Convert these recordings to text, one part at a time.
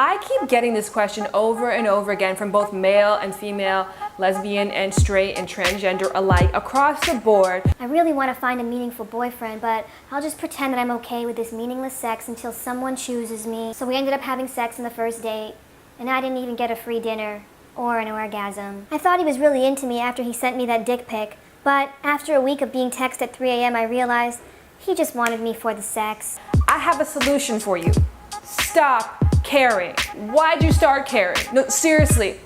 I keep getting this question over and over again from both male and female, lesbian and straight and transgender alike across the board. I really want to find a meaningful boyfriend, but I'll just pretend that I'm okay with this meaningless sex until someone chooses me. So we ended up having sex on the first date, and I didn't even get a free dinner or an orgasm. I thought he was really into me after he sent me that dick pic, but after a week of being texted at 3 a.m. I realized he just wanted me for the sex. I have a solution for you. Stop caring. Why'd you start caring? No, seriously.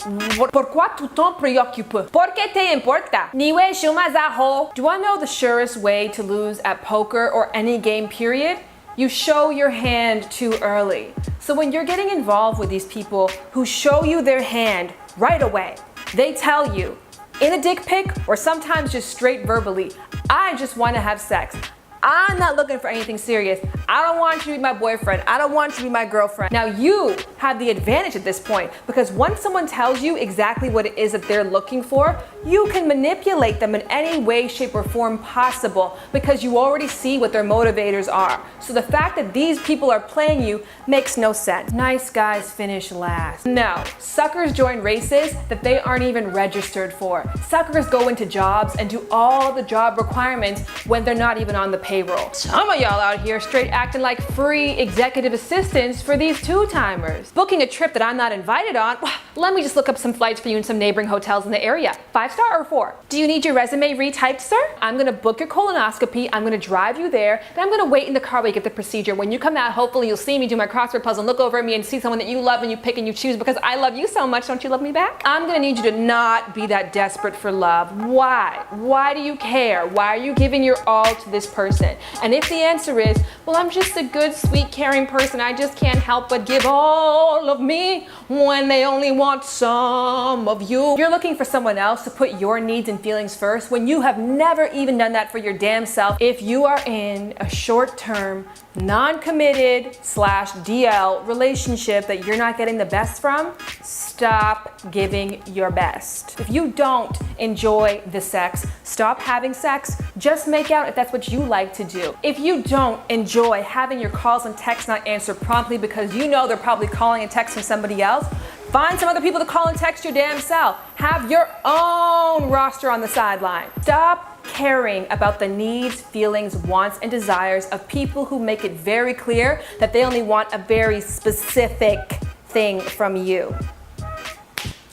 Pourquoi tu t'en préoccupes? ¿Por qué te importa? Do you want to know the surest way to lose at poker or any game period? You show your hand too early. So when you're getting involved with these people who show you their hand right away, they tell you in a dick pic or sometimes just straight verbally, I just want to have sex. I'm not looking for anything serious. I don't want you to be my boyfriend. I don't want you to be my girlfriend. Now you have the advantage at this point because once someone tells you exactly what it is that they're looking for, you can manipulate them in any way, shape, or form possible because you already see what their motivators are. So the fact that these people are playing you makes no sense. Nice guys finish last. No, suckers join races that they aren't even registered for. Suckers go into jobs and do all the job requirements when they're not even on the payroll. Some of y'all out here straight acting like free executive assistants for these two-timers. Booking a trip that I'm not invited on, well, let me just look up some flights for you in some neighboring hotels in the area. 5-star or 4? Do you need your resume retyped, sir? I'm gonna book your colonoscopy, I'm gonna drive you there, then I'm gonna wait in the car while you get the procedure. When you come out, hopefully you'll see me do my crossword puzzle and look over at me and see someone that you love and you pick and you choose because I love you so much, don't you love me back? I'm gonna need you to not be that desperate for love. Why? Why do you care? Why are you giving your all to this person? And if the answer is, well, I'm just a good, sweet, caring person, I just can't help but give all of me when they only want some of you. You're looking for someone else to put your needs and feelings first when you have never even done that for your damn self. If you are in a short-term, non-committed /DL relationship that you're not getting the best from, stop giving your best. If you don't enjoy the sex, stop having sex. Just make out if that's what you like to do. If you don't enjoy having your calls and texts not answered promptly because you know they're probably calling and texting somebody else, find some other people to call and text your damn self. Have your own roster on the sideline. Stop caring about the needs, feelings, wants, and desires of people who make it very clear that they only want a very specific thing from you.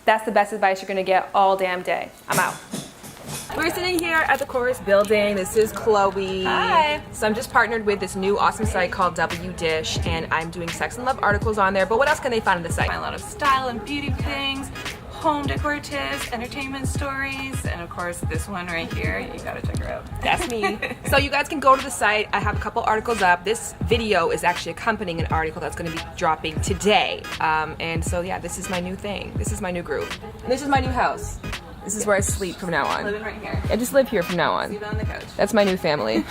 That's the best advice you're gonna get all damn day. I'm out. We're sitting here at the Chorus building. This is Chloe. Hi. So I'm just partnered with this new awesome site called WDish, and I'm doing sex and love articles on there. But what else can they find on the site? A lot of style and beauty things, home decor tips, entertainment stories, and of course this one right here. You gotta check her out. That's me. So you guys can go to the site. I have a couple articles up. This video is actually accompanying an article that's going to be dropping today. And so yeah, this is my new thing. This is my new group. And this is my new house. This is where I sleep from now on. Living right here. I just live here from now on. Sleep on the couch. That's my new family.